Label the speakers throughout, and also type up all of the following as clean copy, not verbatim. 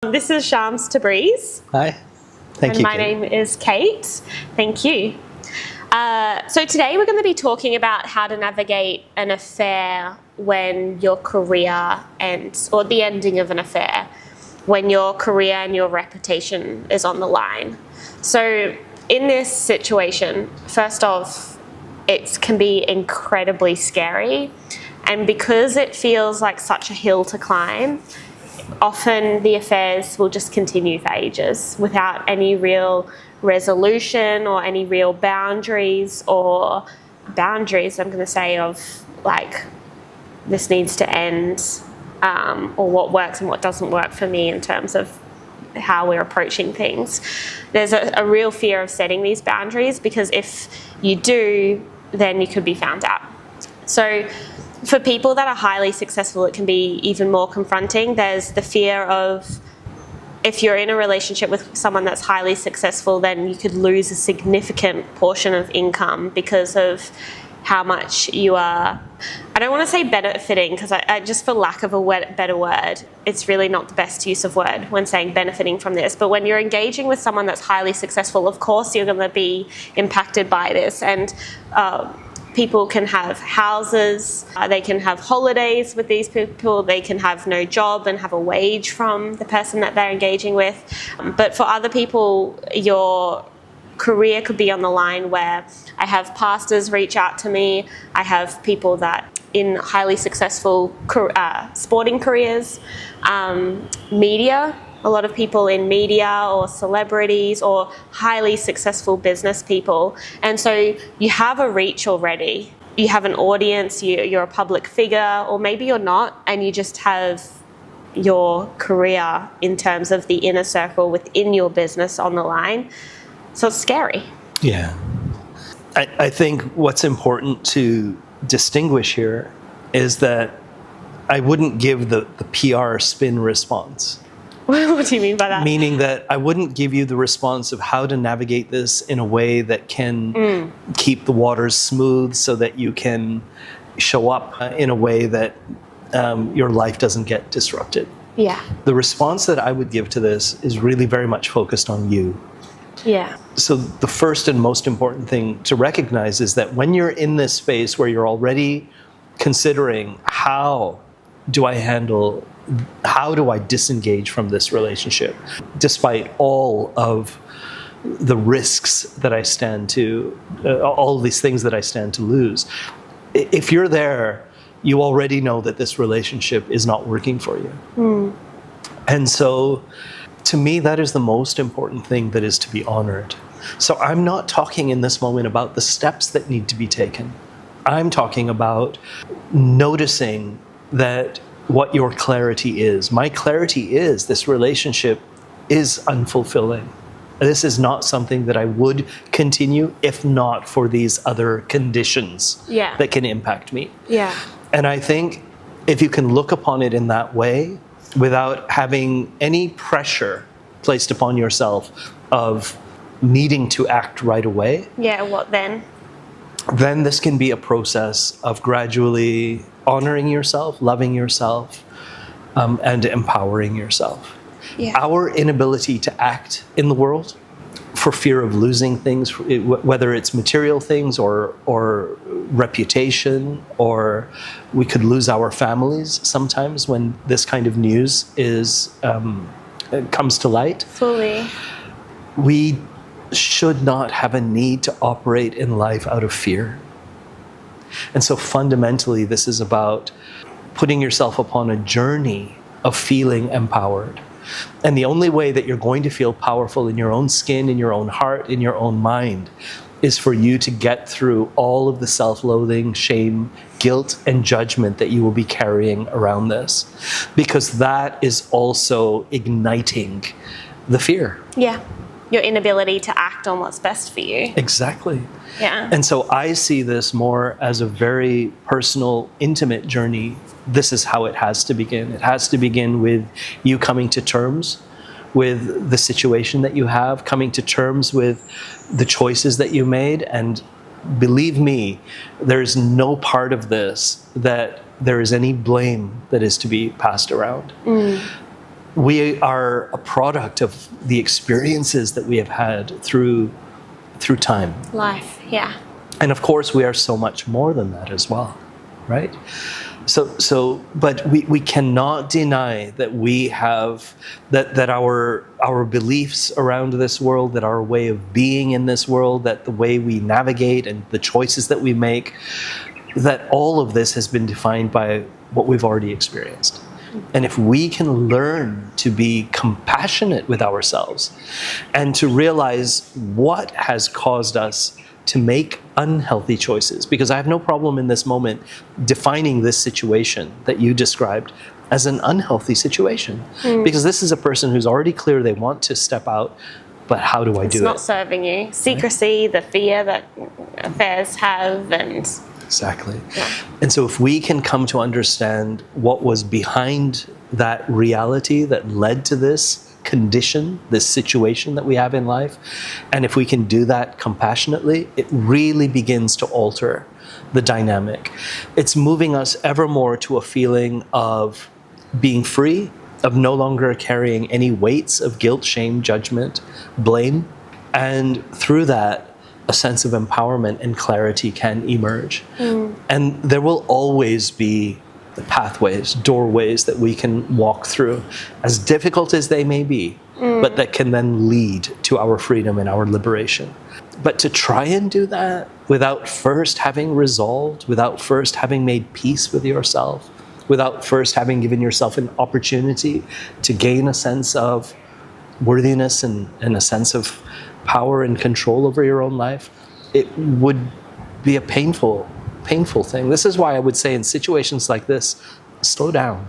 Speaker 1: This is Shams Tabriz.
Speaker 2: Hi. Thank you,
Speaker 1: My
Speaker 2: Kate.
Speaker 1: name is Kate. Thank you. So today we're going to be talking about how to navigate an affair when your career ends, or the ending of an affair, when your career and your reputation is on the line. So in this situation, first off, it can be incredibly scary. And because it feels like such a hill to climb, often the affairs will just continue for ages without any real resolution or any real boundaries, I'm going to say, of like, this needs to end, or what works and what doesn't work for me in terms of how we're approaching things. There's a real fear of setting these boundaries, because if you do, then you could be found out. So for people that are highly successful, it can be even more confronting. There's the fear of, if you're in a relationship with someone that's highly successful, then you could lose a significant portion of income because of how much you are, I don't want to say benefiting, because I just, for lack of a better word, it's really not the best use of word when saying benefiting from this. But when you're engaging with someone that's highly successful, of course you're going to be impacted by this. And people can have houses, they can have holidays with these people, they can have no job and have a wage from the person that they're engaging with. But for other people, your career could be on the line, where I have pastors reach out to me, I have people that in highly successful sporting careers, media, a lot of people in media or celebrities or highly successful business people. And so you have a reach already. You have an audience, you're a public figure, or maybe you're not, and you just have your career in terms of the inner circle within your business on the line. So it's scary.
Speaker 2: Yeah. I think what's important to distinguish here is that I wouldn't give the PR spin response.
Speaker 1: What do you mean by that?
Speaker 2: Meaning that I wouldn't give you the response of how to navigate this in a way that can keep the waters smooth, so that you can show up in a way that your life doesn't get disrupted.
Speaker 1: Yeah.
Speaker 2: The response that I would give to this is really very much focused on you.
Speaker 1: Yeah.
Speaker 2: So the first and most important thing to recognize is that when you're in this space where you're already considering, how do I disengage from this relationship, despite all of the risks that I stand to, all of these things that I stand to lose. If you're there, you already know that this relationship is not working for you. And so, to me, that is the most important thing that is to be honored. So I'm not talking in this moment about the steps that need to be taken. I'm talking about noticing that what your clarity is. My clarity is this relationship is unfulfilling. This is not something that I would continue if not for these other conditions that can impact me.
Speaker 1: Yeah.
Speaker 2: And I think if you can look upon it in that way, without having any pressure placed upon yourself of needing to act right away.
Speaker 1: Yeah, what then?
Speaker 2: Then this can be a process of gradually honoring yourself, loving yourself, and empowering yourself.
Speaker 1: Yeah.
Speaker 2: Our inability to act in the world for fear of losing things, whether it's material things or reputation, or we could lose our families sometimes when this kind of news comes to light.
Speaker 1: Fully.
Speaker 2: We should not have a need to operate in life out of fear. And so fundamentally, this is about putting yourself upon a journey of feeling empowered. And the only way that you're going to feel powerful in your own skin, in your own heart, in your own mind, is for you to get through all of the self-loathing, shame, guilt, and judgment that you will be carrying around this. Because that is also igniting the fear.
Speaker 1: Yeah. Your inability to act on what's best for you.
Speaker 2: Exactly.
Speaker 1: Yeah.
Speaker 2: And so I see this more as a very personal, intimate journey. This is how it has to begin. It has to begin with you coming to terms with the situation that you have, coming to terms with the choices that you made. And believe me, there's no part of this that there is any blame that is to be passed around. we are a product of the experiences that we have had through time.
Speaker 1: Life, yeah.
Speaker 2: And of course, we are so much more than that as well, right? But we cannot deny that we have, that our beliefs around this world, that our way of being in this world, that the way we navigate and the choices that we make, that all of this has been defined by what we've already experienced. And if we can learn to be compassionate with ourselves and to realize what has caused us to make unhealthy choices, because I have no problem in this moment defining this situation that you described as an unhealthy situation, because this is a person who's already clear they want to step out, but how do I do it?
Speaker 1: It's not serving you. Secrecy, the fear that affairs have, and...
Speaker 2: Exactly. Yeah. And so if we can come to understand what was behind that reality that led to this condition, this situation that we have in life, and if we can do that compassionately, it really begins to alter the dynamic. It's moving us ever more to a feeling of being free, of no longer carrying any weights of guilt, shame, judgment, blame, and through that, a sense of empowerment and clarity can emerge. And there will always be pathways, doorways that we can walk through, as difficult as they may be, but that can then lead to our freedom and our liberation. But to try and do that without first having resolved, without first having made peace with yourself, without first having given yourself an opportunity to gain a sense of worthiness and a sense of power and control over your own life, it would be a painful thing. This is why I would say in situations like this, slow down.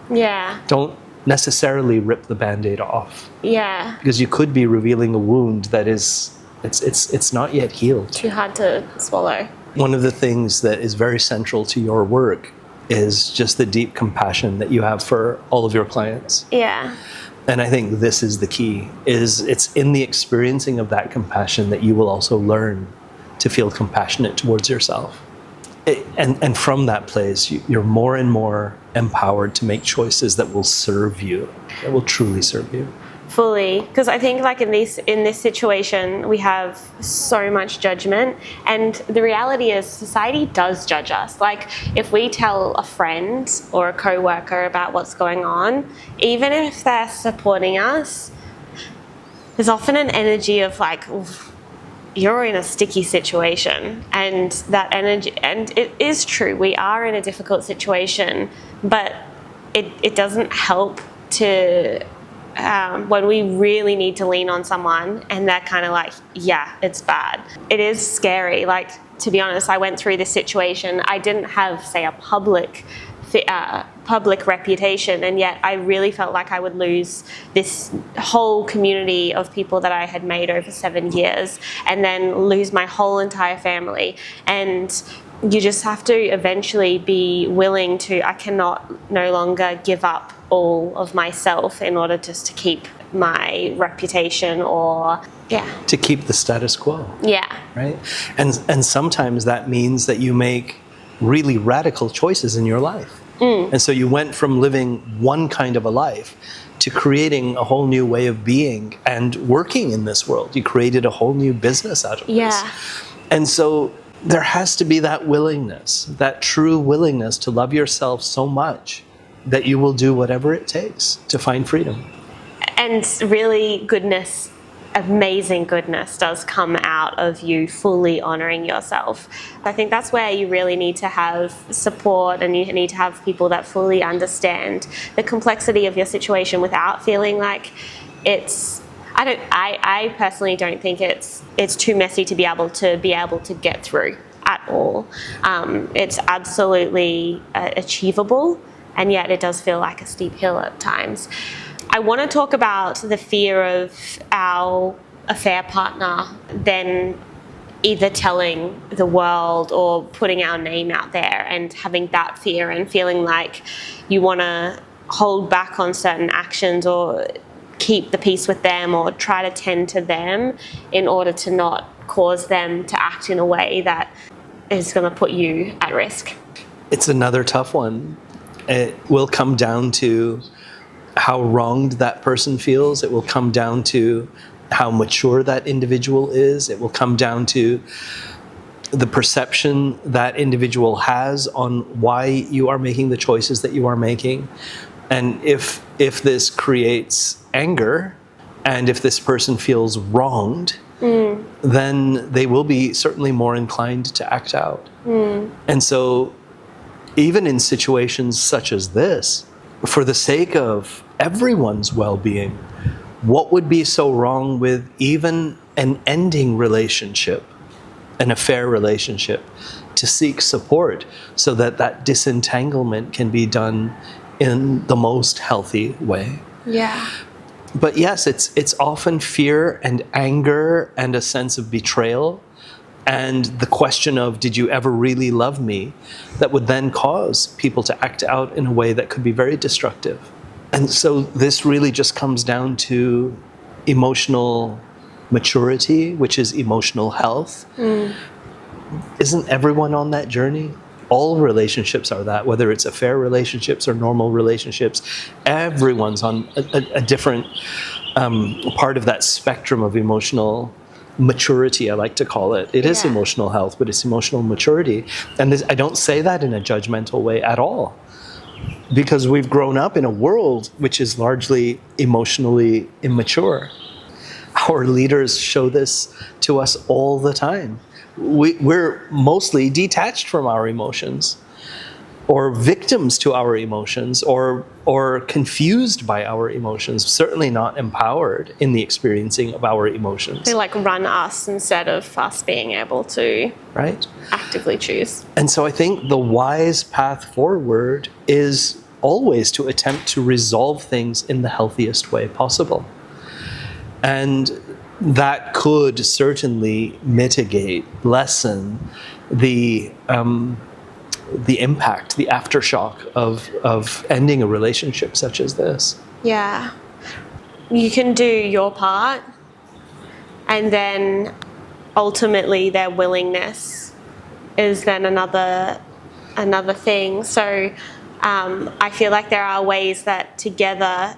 Speaker 1: Yeah.
Speaker 2: Don't necessarily rip the Band-Aid off.
Speaker 1: Yeah.
Speaker 2: Because you could be revealing a wound that is, it's not yet healed.
Speaker 1: Too hard to swallow.
Speaker 2: One of the things that is very central to your work is just the deep compassion that you have for all of your clients.
Speaker 1: Yeah.
Speaker 2: And I think this is the key, is it's in the experiencing of that compassion that you will also learn to feel compassionate towards yourself. And from that place, you're more and more empowered to make choices that will serve you, that will truly serve you.
Speaker 1: Fully, because I think like in this situation we have so much judgment, and the reality is society does judge us. Like if we tell a friend or a co-worker about what's going on, even if they're supporting us, there's often an energy of like, you're in a sticky situation, and that energy, and it is true, we are in a difficult situation, but it doesn't help to when we really need to lean on someone and they're kind of like, yeah, it's bad. It is scary. Like, to be honest, I went through this situation. I didn't have, say, a public reputation, and yet I really felt like I would lose this whole community of people that I had made over 7 years, and then lose my whole entire family. And you just have to eventually be willing to, I cannot no longer give up all of myself in order just to keep my reputation, or
Speaker 2: to keep the status quo. Right? And sometimes that means that you make really radical choices in your life. And so you went from living one kind of a life to creating a whole new way of being and working in this world. You created a whole new business out of this. And so there has to be that willingness, that true willingness to love yourself so much that you will do whatever it takes to find freedom.
Speaker 1: And really goodness, amazing goodness does come out of you fully honoring yourself. I think that's where you really need to have support, and you need to have people that fully understand the complexity of your situation without feeling like it's, I personally don't think it's too messy to be able to get through at all. It's absolutely achievable, and yet it does feel like a steep hill at times. I want to talk about the fear of our affair partner then either telling the world or putting our name out there, and having that fear and feeling like you want to hold back on certain actions or keep the peace with them or try to tend to them in order to not cause them to act in a way that is going to put you at risk.
Speaker 2: It's another tough one. It will come down to how wronged that person feels. It will come down to how mature that individual is. It will come down to the perception that individual has on why you are making the choices that you are making. And if this creates anger, and if this person feels wronged, then they will be certainly more inclined to act out. And so even in situations such as this, for the sake of everyone's well-being, what would be so wrong with even an ending relationship, an affair relationship, to seek support so that that disentanglement can be done in the most healthy way?
Speaker 1: Yeah.
Speaker 2: But yes, it's often fear and anger and a sense of betrayal and the question of, did you ever really love me, that would then cause people to act out in a way that could be very destructive. And so this really just comes down to emotional maturity, which is emotional health. Isn't everyone on that journey? All relationships are that, whether it's affair relationships or normal relationships. Everyone's on a different part of that spectrum of emotional maturity, I like to call it. It is emotional health, but it's emotional maturity. And I don't say that in a judgmental way at all, because we've grown up in a world which is largely emotionally immature. Our leaders show this to us all the time. We're mostly detached from our emotions, or victims to our emotions, or confused by our emotions, certainly not empowered in the experiencing of our emotions.
Speaker 1: They like run us instead of us being able to actively choose.
Speaker 2: And so I think the wise path forward is always to attempt to resolve things in the healthiest way possible. And that could certainly mitigate, lessen the impact, the aftershock of ending a relationship such as this.
Speaker 1: Yeah. You can do your part, and then ultimately their willingness is then another thing. So I feel like there are ways that together,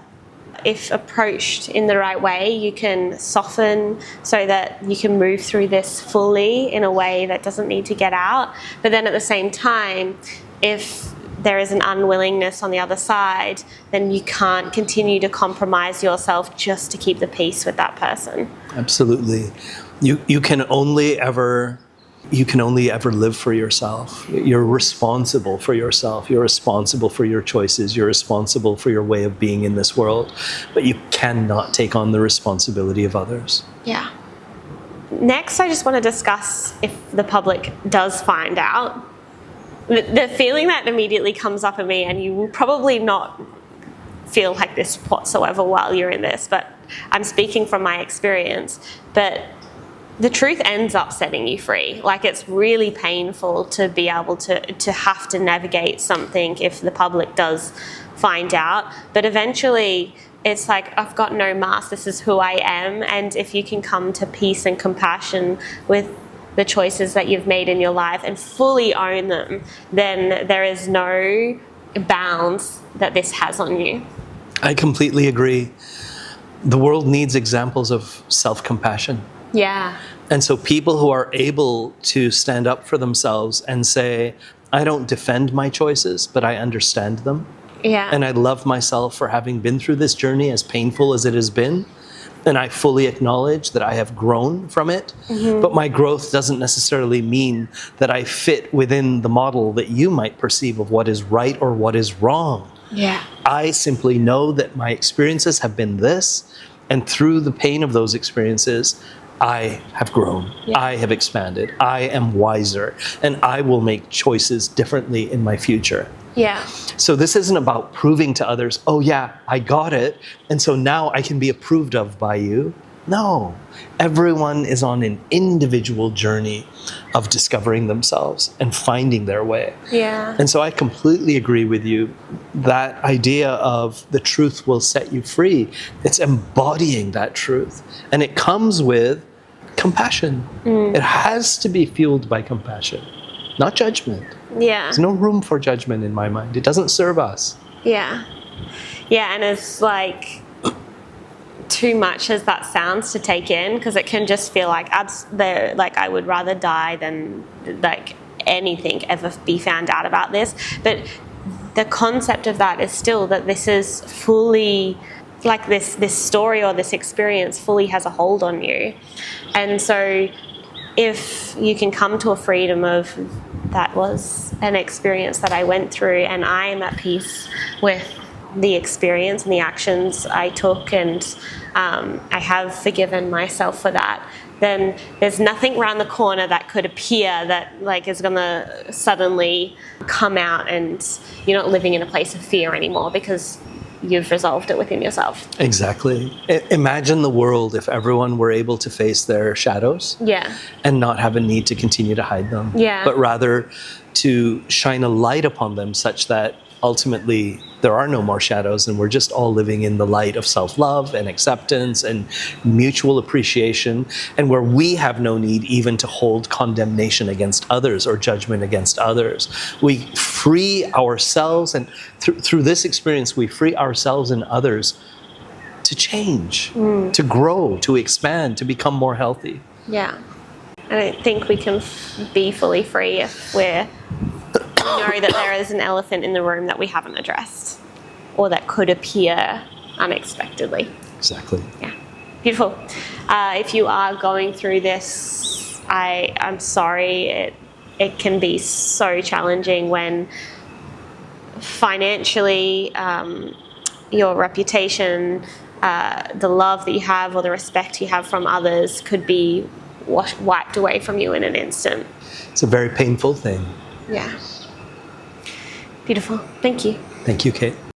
Speaker 1: if approached in the right way, you can soften so that you can move through this fully in a way that doesn't need to get out. But then at the same time, if there is an unwillingness on the other side, then you can't continue to compromise yourself just to keep the peace with that person.
Speaker 2: Absolutely. You can only ever live for yourself. You're responsible for yourself. You're responsible for your choices. You're responsible for your way of being in this world. But you cannot take on the responsibility of others.
Speaker 1: Yeah. Next, I just want to discuss if the public does find out. The feeling that immediately comes up in me, and you will probably not feel like this whatsoever while you're in this, but I'm speaking from my experience, but the truth ends up setting you free. Like, it's really painful to be able to have to navigate something if the public does find out. But eventually it's like, I've got no mask, this is who I am. And if you can come to peace and compassion with the choices that you've made in your life and fully own them, then there is no bounds that this has on you.
Speaker 2: I completely agree. The world needs examples of self-compassion.
Speaker 1: Yeah.
Speaker 2: And so people who are able to stand up for themselves and say, I don't defend my choices, but I understand them.
Speaker 1: Yeah.
Speaker 2: And I love myself for having been through this journey, as painful as it has been. And I fully acknowledge that I have grown from it. Mm-hmm. But my growth doesn't necessarily mean that I fit within the model that you might perceive of what is right or what is wrong.
Speaker 1: Yeah.
Speaker 2: I simply know that my experiences have been this, and through the pain of those experiences, I have grown, I have expanded, I am wiser, and I will make choices differently in my future.
Speaker 1: Yeah.
Speaker 2: So this isn't about proving to others, oh yeah, I got it, and so now I can be approved of by you. No, everyone is on an individual journey of discovering themselves and finding their way.
Speaker 1: Yeah.
Speaker 2: And so I completely agree with you. That idea of the truth will set you free, it's embodying that truth. And it comes with compassion. It has to be fueled by compassion, not judgment.
Speaker 1: Yeah.
Speaker 2: There's no room for judgment in my mind. It doesn't serve us.
Speaker 1: Yeah. Yeah, and it's like too much as that sounds to take in, because it can just feel like like I would rather die than like anything ever be found out about this. But the concept of that is still that this is fully like this story or this experience fully has a hold on you. And so if you can come to a freedom of that was an experience that I went through and I am at peace with the experience and the actions I took, and I have forgiven myself for that, then there's nothing around the corner that could appear that like is going to suddenly come out, and you're not living in a place of fear anymore because you've resolved it within yourself.
Speaker 2: Exactly. Imagine the world if everyone were able to face their shadows,
Speaker 1: Yeah.
Speaker 2: and not have a need to continue to hide them,
Speaker 1: Yeah.
Speaker 2: but rather to shine a light upon them such that ultimately there are no more shadows, and we're just all living in the light of self-love and acceptance and mutual appreciation, and where we have no need even to hold condemnation against others or judgment against others. We free ourselves, and through this experience we free ourselves and others to change, to grow, to expand, to become more healthy.
Speaker 1: Yeah. I don't think we can be fully free if we know that there is an elephant in the room that we haven't addressed, or that could appear unexpectedly.
Speaker 2: Exactly.
Speaker 1: Yeah. Beautiful. If you are going through this, I'm sorry. It can be so challenging when financially, your reputation, the love that you have or the respect you have from others could be wiped away from you in an instant.
Speaker 2: It's a very painful thing.
Speaker 1: Yeah. Beautiful. Thank you.
Speaker 2: Thank you, Kate.